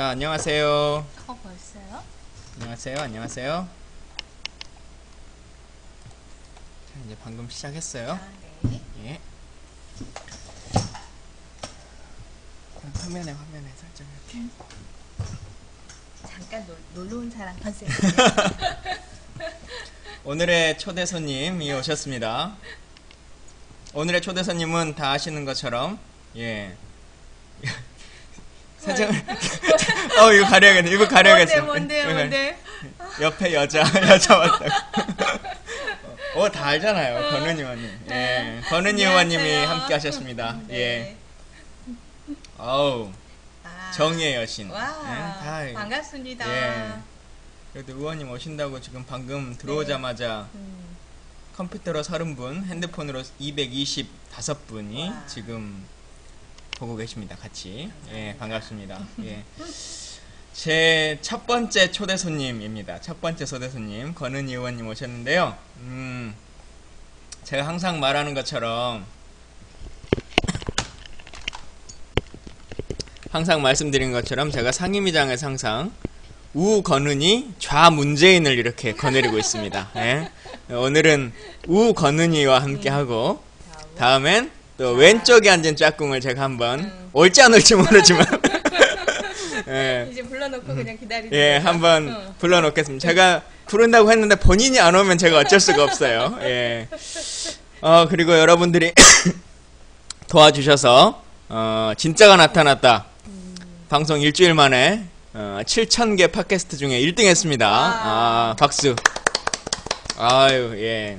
자, 안녕하세요. 벌써요? 안녕하세요. 안녕하세요. 자, 이제 방금 시작했어요. 아, 네. 예. 화면에 살짝 이렇게. 잠깐 놀러 온 사람 컨셉. 오늘의 초대 손님이 오셨습니다. 오늘의 초대 손님은 다 아시는 것처럼, 예. 살짝, 이거 가려야겠네. 이거 가려야겠어. 뭔데? 옆에 여자 왔다고. 다 알잖아요. 권은희 의원님. 예. 권은희 의원님이 함께 하셨습니다. 네. 예. 정의의 여신. 와, 예, 반갑습니다. 예. 그래도 의원님 오신다고 지금 방금 들어오자마자 컴퓨터로 30분, 핸드폰으로 225분이 와. 지금 보고 계십니다. 같이. 예, 반갑습니다. 예. 제 첫 번째 초대 손님입니다. 첫 번째 초대 손님 권은희 의원님 오셨는데요. 제가 항상 말하는 것처럼, 항상 말씀드린 것처럼 제가 상임위장에서 항상 우권은희, 좌문재인을 이렇게 거느리고 있습니다. 예. 오늘은 우권은희와 함께 하고, 다음엔 또 왼쪽에 앉은 짝꿍을 제가 한번 올지 안 올지 모르지만 예. 이제 불러놓고 그냥 기다리는 예, 한번 불러놓겠습니다. 제가 부른다고 했는데 본인이 안 오면 제가 어쩔 수가 없어요. 예. 그리고 여러분들이 도와주셔서 진짜가 나타났다. 방송 일주일 만에 7,000개 팟캐스트 중에 1등 했습니다. 박수. 아유, 예.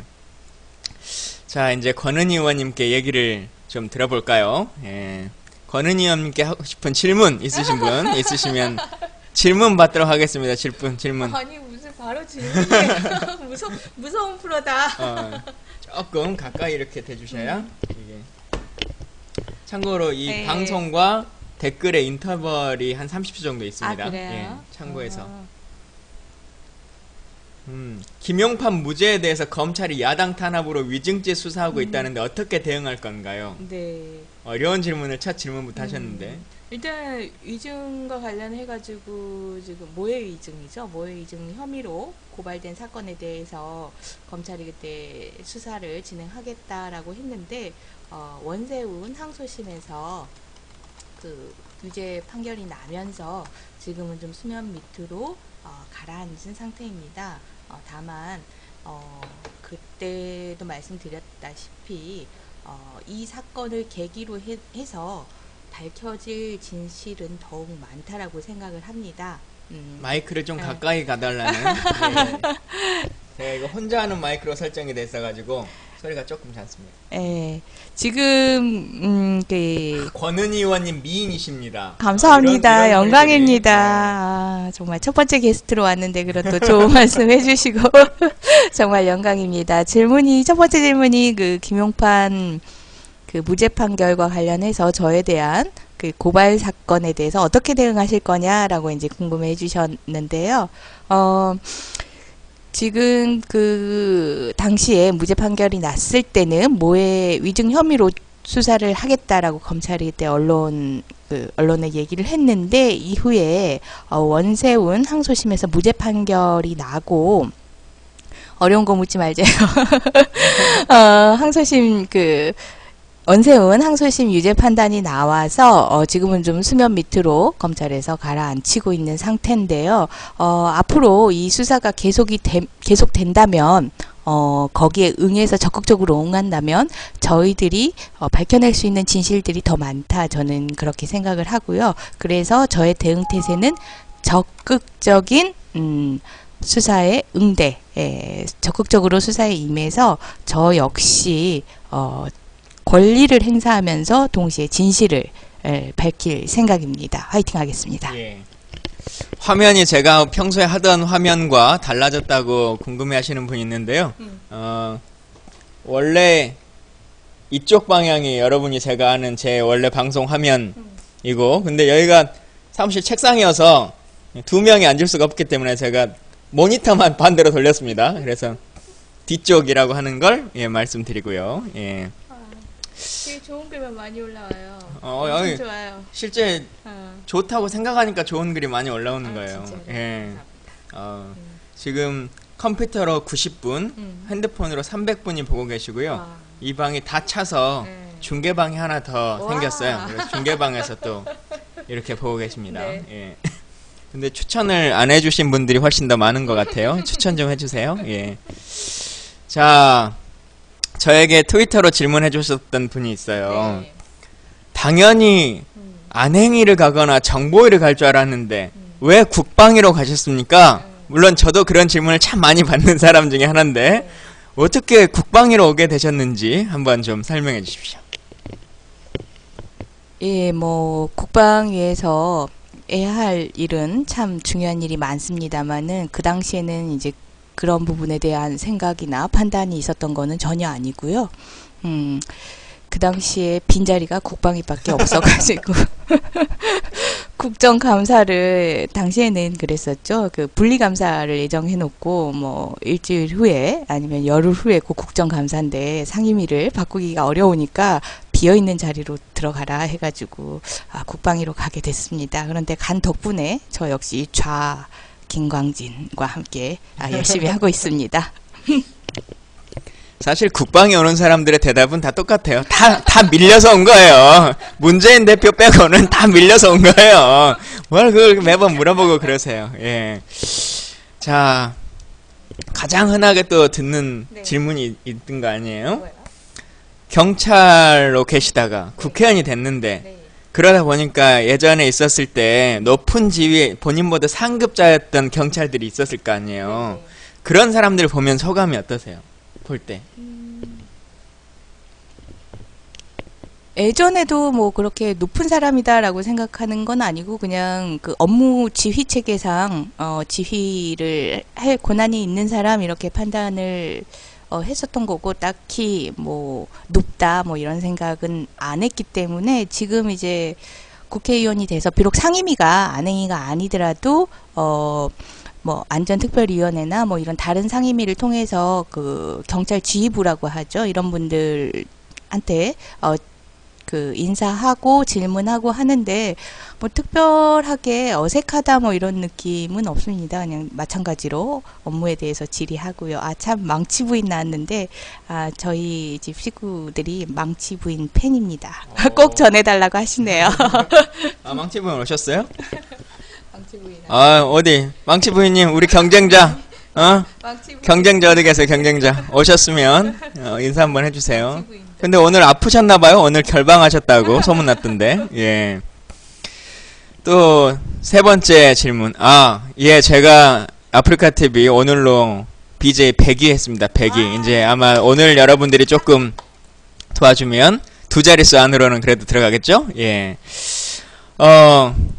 자, 이제 권은희 의원님께 얘기를 좀 들어볼까요? 예. 권은희 의원님께 하고 싶은 질문 있으신 분 있으시면 질문 받도록 하겠습니다. 질문. 아니 무슨 바로 질문이에요. 무서운 프로다. 조금 가까이 이렇게 대주셔야 이게. 참고로 이 네. 방송과 댓글의 인터벌이 한 30초 정도 있습니다. 아, 그래요? 예, 참고해서. 김용판 무죄에 대해서 검찰이 야당 탄압으로 위증죄 수사하고 있다는데 어떻게 대응할 건가요? 네. 어려운 질문을 첫 질문부터 하셨는데. 일단 위증과 관련해가지고 지금 모해 위증이죠. 모해 위증 혐의로 고발된 사건에 대해서 검찰이 그때 수사를 진행하겠다라고 했는데 원세훈 항소심에서 그 유죄 판결이 나면서 지금은 좀 수면 밑으로 가라앉은 상태입니다. 다만 그때도 말씀드렸다시피 이 사건을 계기로 해서 밝혀질 진실은 더욱 많다라고 생각을 합니다. 마이크를 좀 가까이 가달라는. 제가 이거 혼자 하는 마이크로 설정이 됐어가지고 소리가 조금 작습니다. 네, 지금 권은희 의원님 미인이십니다. 감사합니다. 이런 영광입니다. 정말 첫 번째 게스트로 왔는데 그런 또 좋은 말씀 해주시고 정말 영광입니다. 첫 번째 질문이 그 김용판 그 무죄 판결과 관련해서 저에 대한 그 고발 사건에 대해서 어떻게 대응하실 거냐라고 이제 궁금해 해주셨는데요. 지금 그 당시에 무죄 판결이 났을 때는 모해 위증 혐의로 수사를 하겠다라고 검찰이 그때 언론에 얘기를 했는데 이후에 원세훈 항소심에서 무죄 판결이 나고 어려운 거 묻지 말자요. 항소심 원세훈 항소심 유죄 판단이 나와서 지금은 좀 수면 밑으로 검찰에서 가라앉히고 있는 상태인데요. 앞으로 이 수사가 계속된다면 거기에 응해서 적극적으로 응한다면 저희들이 밝혀낼 수 있는 진실들이 더 많다. 저는 그렇게 생각을 하고요. 그래서 저의 대응 태세는 적극적인 수사에 응대, 적극적으로 수사에 임해서 저 역시 권리를 행사하면서 동시에 진실을 밝힐 생각입니다. 화이팅 하겠습니다. 예. 화면이 제가 평소에 하던 화면과 달라졌다고 궁금해 하시는 분이 있는데요. 원래 이쪽 방향이 여러분이 제가 아는 제 원래 방송 화면이고, 근데 여기가 사무실 책상이어서 두 명이 앉을 수가 없기 때문에 제가 모니터만 반대로 돌렸습니다. 그래서 뒤쪽이라고 하는 걸 말씀드리고요. 예. 되게 좋은 글만 많이 올라와요. 여기 좋아요. 실제 좋다고 생각하니까 좋은 글이 많이 올라오는 거예요. 진짜요? 예. 지금 컴퓨터로 90분, 핸드폰으로 300분이 보고 계시고요. 와. 이 방이 다 차서 중계방이 하나 더 와. 생겼어요. 그래서 중계방에서 또 이렇게 보고 계십니다. 네. 예. 근데 추천을 안 해주신 분들이 훨씬 더 많은 것 같아요. 추천 좀 해주세요. 예. 자, 저에게 트위터로 질문해 주셨던 분이 있어요. 네. 당연히 안행위를 가거나 정보위를 갈 줄 알았는데 왜 국방위로 가셨습니까? 물론 저도 그런 질문을 참 많이 받는 사람 중에 하나인데 어떻게 국방위로 오게 되셨는지 한번 좀 설명해 주십시오. 예, 뭐 국방위에서 해야 할 일은 참 중요한 일이 많습니다만은 그 당시에는 이제 그런 부분에 대한 생각이나 판단이 있었던 거는 전혀 아니고요. 그 당시에 빈자리가 국방위밖에 없어가지고 국정감사를 당시에는 그랬었죠. 그 분리감사를 예정해놓고 뭐 일주일 후에 아니면 열흘 후에 그 국정감사인데 상임위를 바꾸기가 어려우니까 비어있는 자리로 들어가라 해가지고 국방위로 가게 됐습니다. 그런데 간 덕분에 저 역시 좌 김광진과 함께 열심히 하고 있습니다. 사실 국방에 오는 사람들의 대답은 다 똑같아요. 다 밀려서 온 거예요. 문재인 대표 빼고는 다 밀려서 온 거예요. 뭘 그걸 매번 물어보고 그러세요. 예. 자, 가장 흔하게 또 듣는 질문이 있던 거 아니에요? 경찰로 계시다가 국회의원이 됐는데 그러다 보니까 예전에 있었을 때 높은 지위, 본인보다 상급자였던 경찰들이 있었을 거 아니에요. 그런 사람들 보면 소감이 어떠세요? 볼 때. 예전에도 뭐 그렇게 높은 사람이다라고 생각하는 건 아니고 그냥 그 업무 지휘 체계상 지휘를 할 권한이 있는 사람 이렇게 판단을 했었던 거고 딱히 뭐 높다 뭐 이런 생각은 안 했기 때문에 지금 이제 국회의원이 돼서 비록 상임위가 안행위가 아니더라도 뭐 안전특별위원회나 뭐 이런 다른 상임위를 통해서 그 경찰 지휘부라고 하죠. 이런 분들한테 그 인사하고 질문하고 하는데 뭐 특별하게 어색하다 뭐 이런 느낌은 없습니다. 그냥 마찬가지로 업무에 대해서 질의하고요. 참 망치 부인 나왔는데 저희 집 식구들이 망치 부인 팬입니다. 꼭 전해달라고 하시네요. 망치 부인 오셨어요? 어디 망치 부인님 우리 경쟁자 경쟁자 어디 계세요? 경쟁자 오셨으면 인사 한번 해주세요. 근데 오늘 아프셨나봐요. 오늘 결방하셨다고 소문났던데. 예. 또 세 번째 질문. 예, 제가 아프리카 TV 오늘로 BJ 100위 했습니다. 100위. 이제 아마 오늘 여러분들이 조금 도와주면 두 자릿수 안으로는 그래도 들어가겠죠? 예.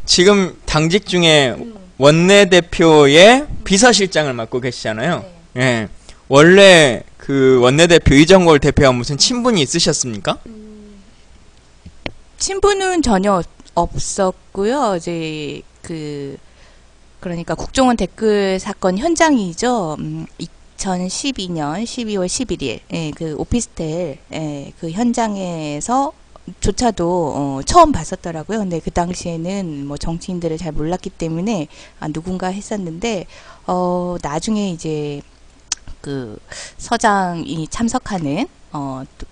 지금 당직 중에 원내대표의 비서실장을 맡고 계시잖아요. 예. 원래 그 원내대표 이정골 대표와 무슨 친분이 있으셨습니까? 친분은 전혀 없었고요. 이제 그러니까 국정원 댓글 사건 현장이죠. 2012년 12월 11일 그 오피스텔 그 현장에서 조차도 처음 봤었더라고요. 근데 그 당시에는 뭐 정치인들을 잘 몰랐기 때문에 누군가 했었는데 나중에 이제 그 서장이 참석하는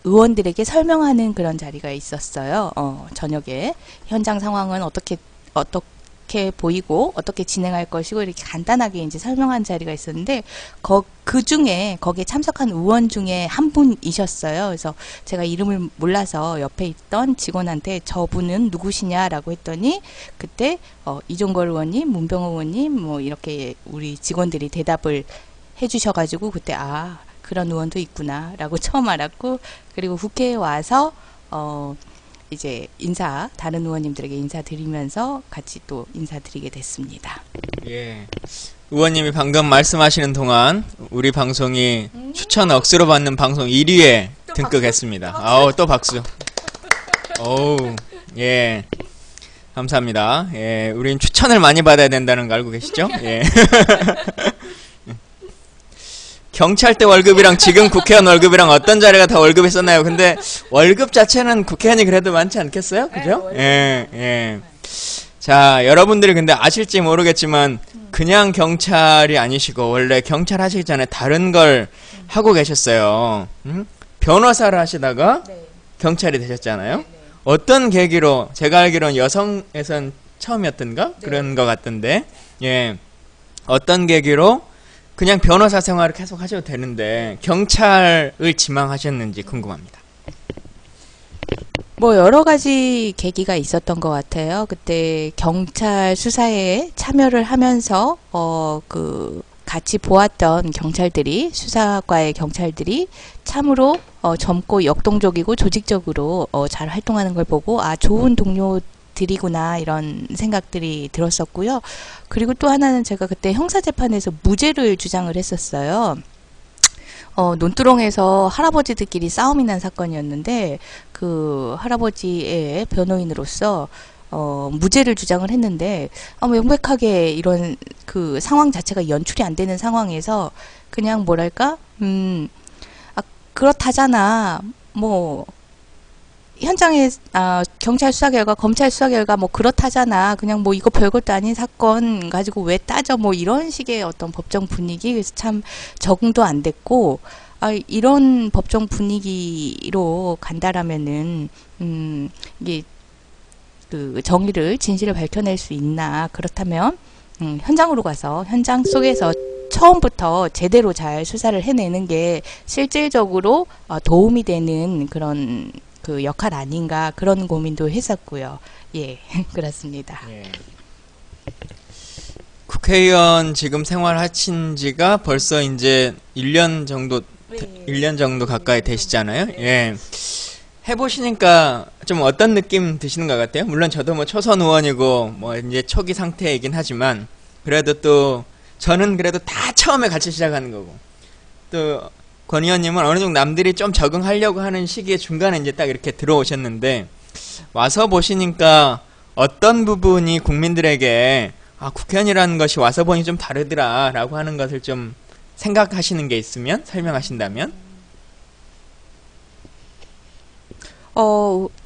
의원들에게 설명하는 그런 자리가 있었어요. 저녁에 현장 상황은 어떻게 보이고 어떻게 진행할 것이고 이렇게 간단하게 이제 설명한 자리가 있었는데 그 중에 거기에 참석한 의원 중에 한 분이셨어요. 그래서 제가 이름을 몰라서 옆에 있던 직원한테 저분은 누구시냐라고 했더니 그때 이종걸 의원님, 문병호 의원님 뭐 이렇게 우리 직원들이 대답을 해주셔가지고 그때 그런 의원도 있구나라고 처음 알았고 그리고 국회에 와서 이제 다른 의원님들에게 인사드리면서 같이 또 인사드리게 됐습니다. 예. 의원님이 방금 말씀하시는 동안 우리 방송이 추천 억수로 받는 방송 1위에 등극했습니다. 또 박수. 예. 감사합니다. 예. 우린 추천을 많이 받아야 된다는 거 알고 계시죠? 예. 경찰 때 월급이랑 지금 국회의원 월급이랑 어떤 자리가 더 월급이 썼나요? 근데 월급 자체는 국회의원이 그래도 많지 않겠어요? 그죠? 예, 예. 자, 여러분들이 근데 아실지 모르겠지만 그냥 경찰이 아니시고 원래 경찰 하시기 전에 다른 걸 하고 계셨어요. 변호사를 하시다가 경찰이 되셨잖아요. 어떤 계기로, 제가 알기로는 여성에선 처음이었던가? 그런 것 같던데, 예. 어떤 계기로 그냥 변호사 생활을 계속 하셔도 되는데 경찰을 지망하셨는지 궁금합니다. 뭐 여러 가지 계기가 있었던 것 같아요. 그때 경찰 수사에 참여를 하면서 같이 보았던 경찰들이, 수사과의 경찰들이 참으로 젊고 역동적이고 조직적으로 잘 활동하는 걸 보고 좋은 동료들이구나 이런 생각들이 들었었고요. 그리고 또 하나는 제가 그때 형사재판에서 무죄를 주장을 했었어요. 논두렁에서 할아버지들끼리 싸움이 난 사건이었는데 그 할아버지의 변호인으로서 무죄를 주장을 했는데 명백하게 이런 그 상황 자체가 연출이 안 되는 상황에서 그냥 뭐랄까 그렇다잖아 뭐 현장에 경찰 수사 결과 검찰 수사 결과 뭐 그렇다잖아 그냥 뭐 이거 별것도 아닌 사건 가지고 왜 따져 뭐 이런 식의 어떤 법정 분위기 그래서 참 적응도 안 됐고 이런 법정 분위기로 간다라면은 이게 그 정의를 진실을 밝혀낼 수 있나 그렇다면 현장으로 가서 현장 속에서 처음부터 제대로 잘 수사를 해내는 게 실질적으로 도움이 되는 그런 그 역할 아닌가 그런 고민도 했었고요. 예, 그렇습니다. 예. 국회의원 지금 생활하신 지가 벌써 이제 1년 정도, 1년 정도 가까이 되시잖아요. 예. 해보시니까 좀 어떤 느낌 드시는 것 같아요? 물론 저도 뭐 초선 의원이고 뭐 이제 초기 상태이긴 하지만 그래도 또 저는 그래도 다 처음에 같이 시작하는 거고 또 권 의원님은 어느 정도 남들이 좀 적응하려고 하는 시기에 중간에 이제 딱 이렇게 들어오셨는데 와서 보시니까 어떤 부분이 국민들에게 국회의원이라는 것이 와서 보니 좀 다르더라 라고 하는 것을 좀 생각하시는 게 있으면 설명하신다면?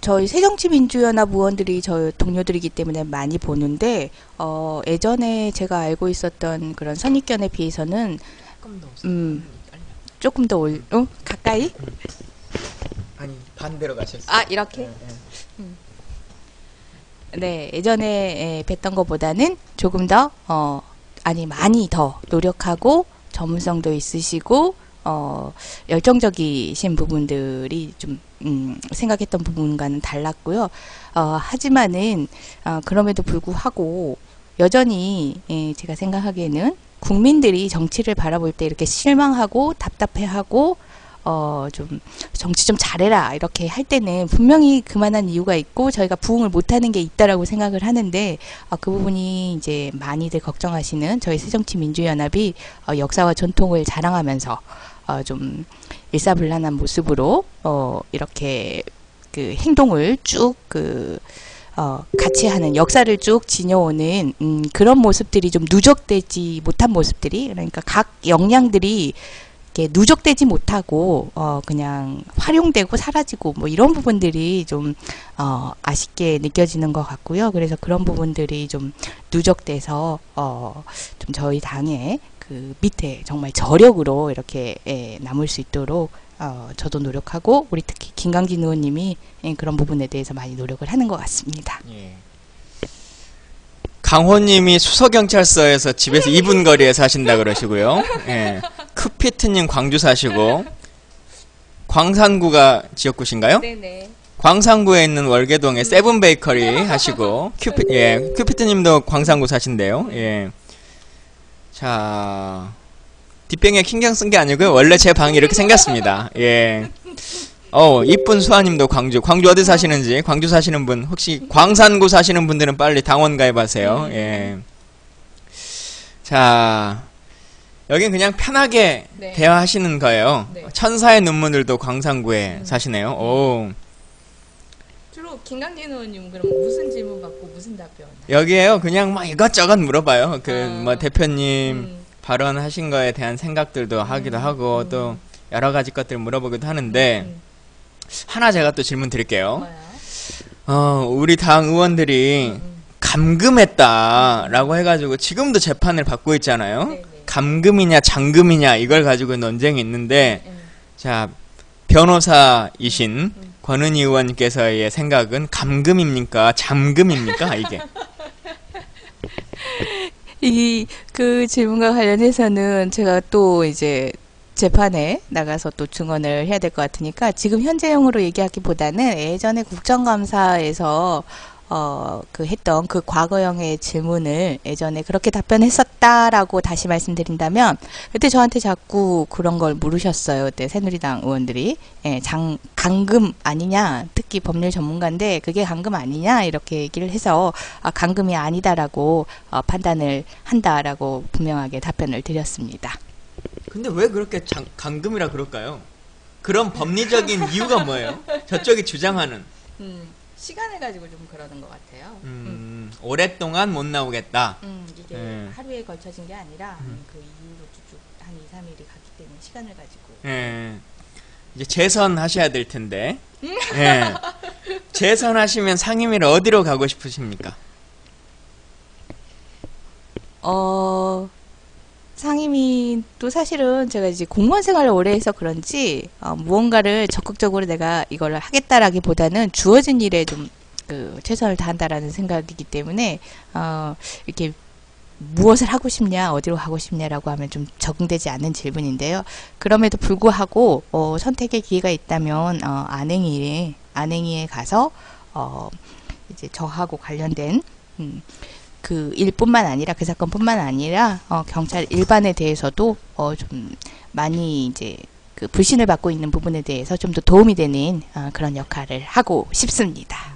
저희 새정치민주연합 의원들이 저희 동료들이기 때문에 많이 보는데 예전에 제가 알고 있었던 그런 선입견에 비해서는 조금 더 가까이? 아니 반대로 가셨어요. 이렇게? 네, 예전에 뵀던 것보다는 조금 더 많이 더 노력하고 전문성도 있으시고 열정적이신 부분들이 좀 생각했던 부분과는 달랐고요. 하지만은 그럼에도 불구하고 여전히 제가 생각하기에는 국민들이 정치를 바라볼 때 이렇게 실망하고 답답해하고 좀 정치 좀 잘해라 이렇게 할 때는 분명히 그만한 이유가 있고 저희가 부응을 못하는 게 있다라고 생각을 하는데 그 부분이 이제 많이들 걱정하시는 저희 새정치민주연합이 역사와 전통을 자랑하면서 좀 일사불란한 모습으로 이렇게 그 행동을 쭉 같이 하는 역사를 쭉 지녀오는 그런 모습들이 좀 누적되지 못한 모습들이 그러니까 각 역량들이 이렇게 누적되지 못하고 그냥 활용되고 사라지고 뭐 이런 부분들이 좀 아쉽게 느껴지는 것 같고요. 그래서 그런 부분들이 좀 누적돼서 좀 저희 당의 그 밑에 정말 저력으로 이렇게 남을 수 있도록 저도 노력하고 우리 특히 김강진 의원님이 그런 부분에 대해서 많이 노력을 하는 것 같습니다. 예. 강호님이 수서경찰서에서 집에서 2분 거리에 사신다 그러시고요. 예. 크피트님 광주 사시고 광산구가 지역구신가요? 네네. 광산구에 있는 월계동에 세븐베이커리 하시고 큐피트님도 광산구 사신대요. 예. 자 뒷병에 킹경 쓴 게 아니고요. 원래 제 방이 이렇게 생겼습니다. 예. 이쁜 수아님도 광주 어디 사시는지 광주 사시는 분 혹시 광산구 사시는 분들은 빨리 당원 가입하세요. 예. 자 여긴 그냥 편하게 대화하시는 거예요. 천사의 눈물들도 광산구에 사시네요. 오. 주로 김강진 의원님 그럼 무슨 질문 받고 무슨 답변? 여기에요. 그냥 막 이것저것 물어봐요. 뭐 대표님 발언하신 거에 대한 생각들도 하기도 하고 또 여러 가지 것들 물어보기도 하는데 하나 제가 또 질문 드릴게요. 우리 당 의원들이 감금했다라고 해가지고 지금도 재판을 받고 있잖아요. 네네. 감금이냐 장금이냐 이걸 가지고 논쟁이 있는데 자 변호사이신 권은희 의원께서의 생각은 감금입니까 잠금입니까 이게? 그 질문과 관련해서는 제가 또 이제 재판에 나가서 또 증언을 해야 될 것 같으니까 지금 현재형으로 얘기하기보다는 예전에 국정감사에서 그 했던 그 과거형의 질문을 예전에 그렇게 답변했었다라고 다시 말씀드린다면 그때 저한테 자꾸 그런 걸 물으셨어요. 그때 새누리당 의원들이 감금 아니냐, 특히 법률 전문가인데 그게 감금 아니냐 이렇게 얘기를 해서 감금이 아니다라고 판단을 한다라고 분명하게 답변을 드렸습니다. 근데 왜 그렇게 감금이라 그럴까요? 그런 법리적인 이유가 뭐예요? 저쪽이 주장하는 시간을 가지고 좀 그러는 것 같아요. 오랫동안 못 나오겠다. 이게 하루에 걸쳐진 게 아니라 그 이후로 쭉쭉 한 2, 3일이 갔기 때문에 시간을 가지고. 이제 재선하셔야 될 텐데. 재선하시면 상임위를 어디로 가고 싶으십니까? 상임위도 사실은 제가 이제 공무원 생활을 오래 해서 그런지 무언가를 적극적으로 내가 이걸 하겠다라기보다는 주어진 일에 좀 최선을 다한다라는 생각이기 때문에 이렇게 무엇을 하고 싶냐, 어디로 가고 싶냐라고 하면 좀 적응되지 않는 질문인데요. 그럼에도 불구하고 선택의 기회가 있다면 안행위에 가서 이제 저하고 관련된 그 일뿐만 아니라 그 사건뿐만 아니라 경찰 일반에 대해서도 좀 많이 이제 그 불신을 받고 있는 부분에 대해서 좀 더 도움이 되는 그런 역할을 하고 싶습니다.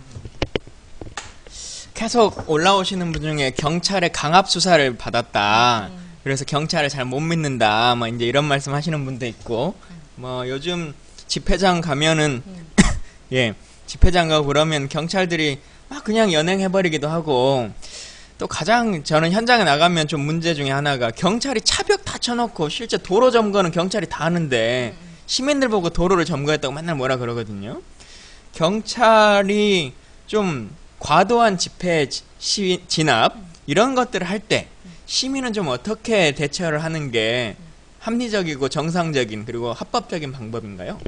계속 올라오시는 분 중에 경찰의 강압 수사를 받았다. 그래서 경찰을 잘 못 믿는다. 뭐 이제 이런 말씀 하시는 분도 있고, 뭐 요즘 집회장 가면은 집회장 가고 그러면 경찰들이 막 그냥 연행해버리기도 하고. 또 가장 저는 현장에 나가면 좀 문제 중에 하나가 경찰이 차벽 다 쳐놓고 실제 도로 점거는 경찰이 다 하는데 시민들 보고 도로를 점거했다고 맨날 뭐라 그러거든요. 경찰이 좀 과도한 집회 진압 이런 것들을 할 때 시민은 좀 어떻게 대처를 하는 게 합리적이고 정상적인 그리고 합법적인 방법인가요?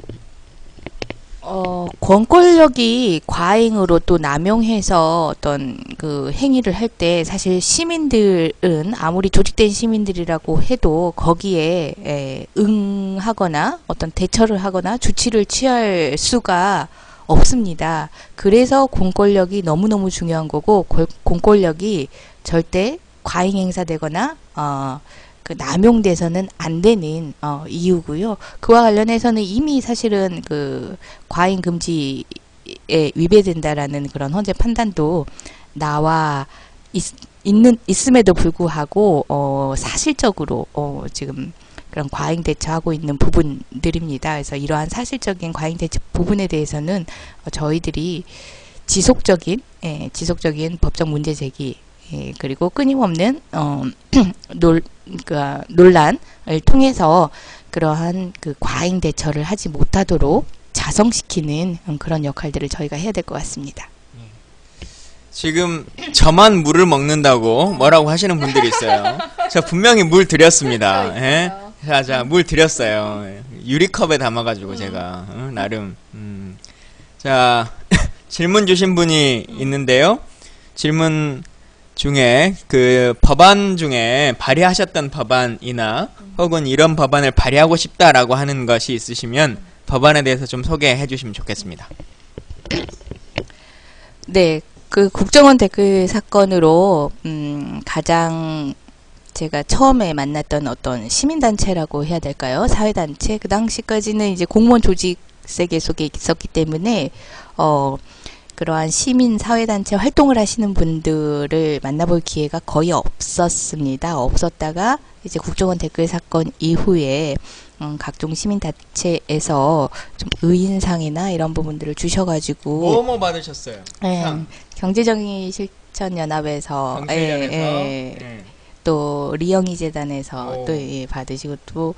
권권력이 과잉으로 또 남용해서 어떤 그 행위를 할 때 사실 시민들은 아무리 조직된 시민들이라고 해도 거기에 응하거나 어떤 대처를 하거나 조치를 취할 수가 없습니다. 그래서 공권력이 너무너무 중요한 거고 공권력이 절대 과잉 행사되거나 그 남용돼서는 안 되는 이유고요. 그와 관련해서는 이미 사실은 그 과잉 금지에 위배된다라는 그런 헌재 판단도 나와 있음에도 불구하고 사실적으로 지금 그런 과잉 대처하고 있는 부분들입니다. 그래서 이러한 사실적인 과잉 대처 부분에 대해서는 저희들이 지속적인 법적 문제 제기 그리고 끊임없는 논란을 통해서 그러한 그 과잉 대처를 하지 못하도록 자성시키는 그런 역할들을 저희가 해야 될 것 같습니다. 지금 저만 물을 먹는다고 뭐라고 하시는 분들이 있어요. 저 분명히 물 드렸습니다. 자, 물 드렸어요. 유리컵에 담아가지고 제가 나름. 자, 질문 주신 분이 있는데요. 질문 중에 그 법안 중에 발의하셨던 법안이나 혹은 이런 법안을 발의하고 싶다라고 하는 것이 있으시면 법안에 대해서 좀 소개해 주시면 좋겠습니다. 네, 그 국정원 댓글 사건으로 가장 제가 처음에 만났던 어떤 시민단체라고 해야 될까요? 사회단체. 그 당시까지는 이제 공무원 조직 세계 속에 있었기 때문에 그러한 시민 사회단체 활동을 하시는 분들을 만나볼 기회가 거의 없었습니다. 없었다가 이제 국정원 댓글 사건 이후에 각종 시민단체에서 좀 의인상이나 이런 부분들을 주셔가지고 뭐 받으셨어요? 경제정의 실천연합에서 경실련에서 또 리영희 재단에서 오. 또 예, 받으시고 또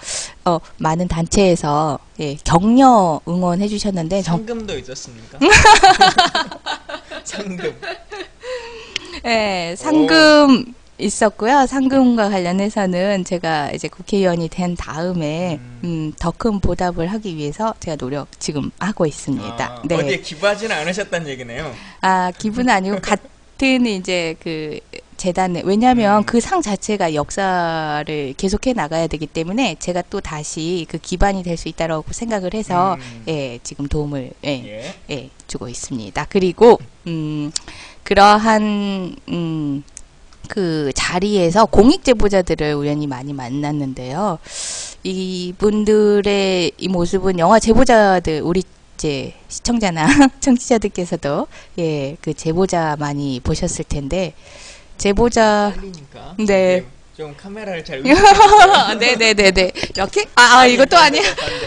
많은 단체에서 예, 격려 응원해 주셨는데 상금도 있었습니까? 상금. 예, 상금 있었고요. 상금과 관련해서는 제가 이제 국회의원이 된 다음에 더 큰 보답을 하기 위해서 제가 노력 지금 하고 있습니다. 아, 네. 어디에 기부하지는 않으셨다는 얘기네요. 아, 기부는 아니고 같은 이제 그 재단에 왜냐하면 그 상 자체가 역사를 계속해 나가야 되기 때문에 제가 또 다시 그 기반이 될 수 있다고 생각을 해서 예, 지금 도움을 예. 예, 주고 있습니다. 그리고 그러한 그 자리에서 공익 제보자들을 우연히 많이 만났는데요. 이분들의 이 모습은 영화 제보자들 우리 이제 시청자나 청취자들께서도 예, 그 제보자 많이 보셨을 텐데 제보자 떨리니까. 네. 좀 카메라를 잘 의식해주세요. 네네네네. 이렇게? 이것도 아니에요.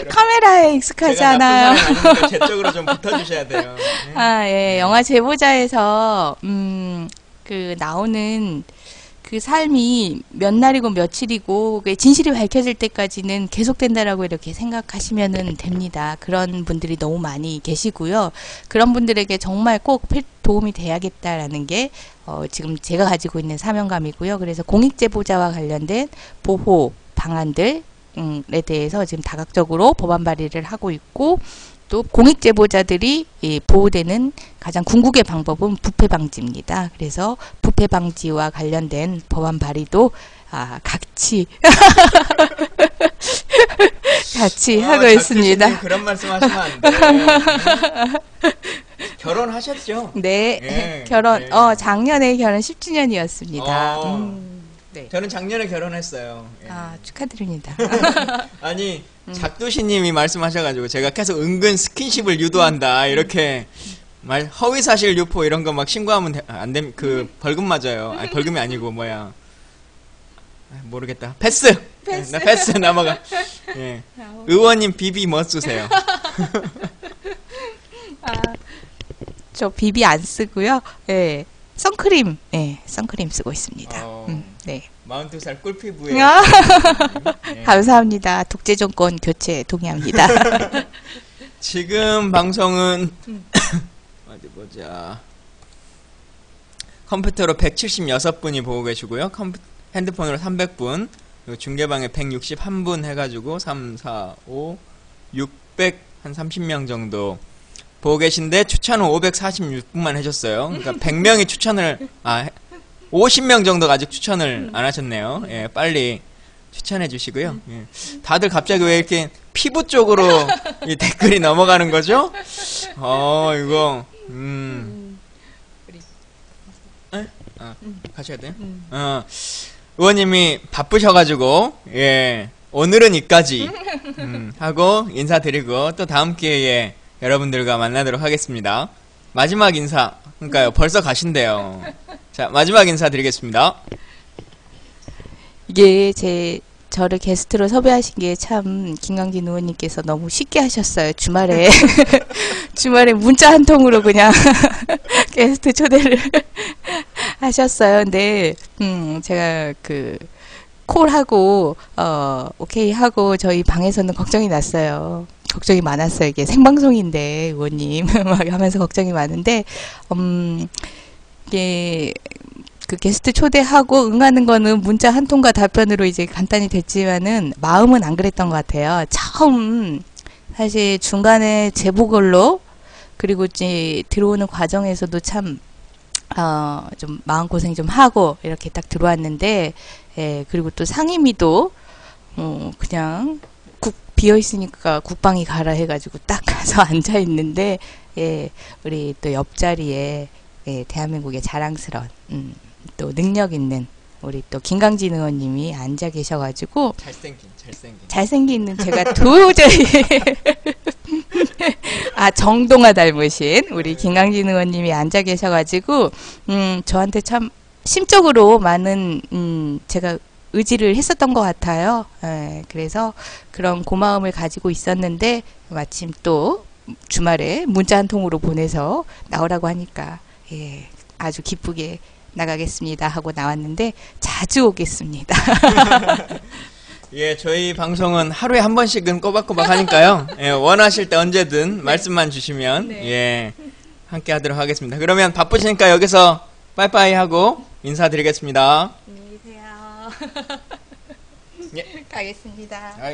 카메라에 익숙하지 제가 않아요. 나쁜 사람 아니니까 제 쪽으로 좀 붙어주셔야 돼요. 네. 예, 영화 제보자에서, 그, 나오는 그 삶이 몇 날이고 며칠이고, 그 진실이 밝혀질 때까지는 계속된다라고 이렇게 생각하시면 됩니다. 그런 분들이 너무 많이 계시고요. 그런 분들에게 정말 꼭 도움이 돼야겠다라는 게, 지금 제가 가지고 있는 사명감이고요. 그래서 공익제보자와 관련된 보호 방안들, 에 대해서 지금 다각적으로 법안 발의를 하고 있고 또 공익제보자들이 보호되는 가장 궁극의 방법은 부패 방지입니다. 그래서 부패 방지와 관련된 법안 발의도 같이 같이 하고 있습니다. 그런 말씀하시면 안 돼요. 결혼하셨죠? 네, 예, 결혼 예. 작년에 결혼 10주년이었습니다. 네. 저는 작년에 결혼했어요. 예. 축하드립니다. 아니 작두시님이 말씀하셔가지고 제가 계속 은근 스킨십을 유도한다 이렇게 허위 사실 유포 이런 거 막 신고하면 안 됩, 그 벌금 맞아요. 아니 벌금이 아니고 뭐야 모르겠다. 패스. 패스. 나 패스 넘어가. 예. 의원님 비비 뭐 쓰세요? 저 비비 안 쓰고요. 예. 선크림, 예, 선크림 쓰고 있습니다. 네. 42살 꿀피부에. 예. 감사합니다. 독재 정권 교체 동의합니다. 지금 방송은 어디 보자. 컴퓨터로 176분이 보고 계시고요. 핸드폰으로 300분, 그리고 중계방에 161분 해가지고 3, 4, 5, 600, 한 30명 정도 보고 계신데 추천은 546분만 해줬어요. 그러니까 100명이 추천을 50명 정도가 아직 추천을 안 하셨네요. 예, 빨리 추천해 주시고요. 예. 다들 갑자기 왜 이렇게 피부 쪽으로 이 댓글이 넘어가는 거죠? 이거 가셔야 돼요? 의원님이 바쁘셔가지고 예, 오늘은 이까지 하고 인사드리고 또 다음 기회에 여러분들과 만나도록 하겠습니다. 마지막 인사, 그러니까요, 벌써 가신대요. 자, 마지막 인사 드리겠습니다. 이게 저를 게스트로 섭외하신 게 참 김광진 의원님께서 너무 쉽게 하셨어요. 주말에 주말에 문자 한 통으로 그냥 게스트 초대를 하셨어요. 근데 제가 그 콜하고 오케이 하고 저희 방에서는 걱정이 났어요. 걱정이 많았어요. 이게 생방송인데 의원님 막 하면서 걱정이 많은데 이게 그 게스트 초대하고 응하는 거는 문자 한 통과 답변으로 이제 간단히 됐지만은 마음은 안 그랬던 것 같아요. 처음 사실 중간에 제보글로 그리고 이제 들어오는 과정에서도 참 좀 마음고생 좀 하고 이렇게 딱 들어왔는데 예, 그리고 또 상임위도 그냥 비어 있으니까 국방이 가라 해가지고 딱 가서 앉아 있는데 예, 우리 또 옆자리에 예, 대한민국의 자랑스러운 또 능력 있는 우리 또 김강진 의원님이 앉아 계셔가지고 잘생긴 제가 도저히 정동아 닮으신 우리 김강진 의원님이 앉아 계셔가지고 저한테 참 심적으로 많은 제가 의지를 했었던 것 같아요. 예, 그래서 그런 고마움을 가지고 있었는데 마침 또 주말에 문자 한 통으로 보내서 나오라고 하니까 예, 아주 기쁘게 나가겠습니다 하고 나왔는데 자주 오겠습니다. 예, 저희 방송은 하루에 한 번씩은 꼬박꼬박 하니까요. 예, 원하실 때 언제든 말씀만 주시면 예, 함께 하도록 하겠습니다. 그러면 바쁘시니까 여기서 빠이빠이 하고 인사드리겠습니다. 안녕히 계세요. 예. 가겠습니다. 아이.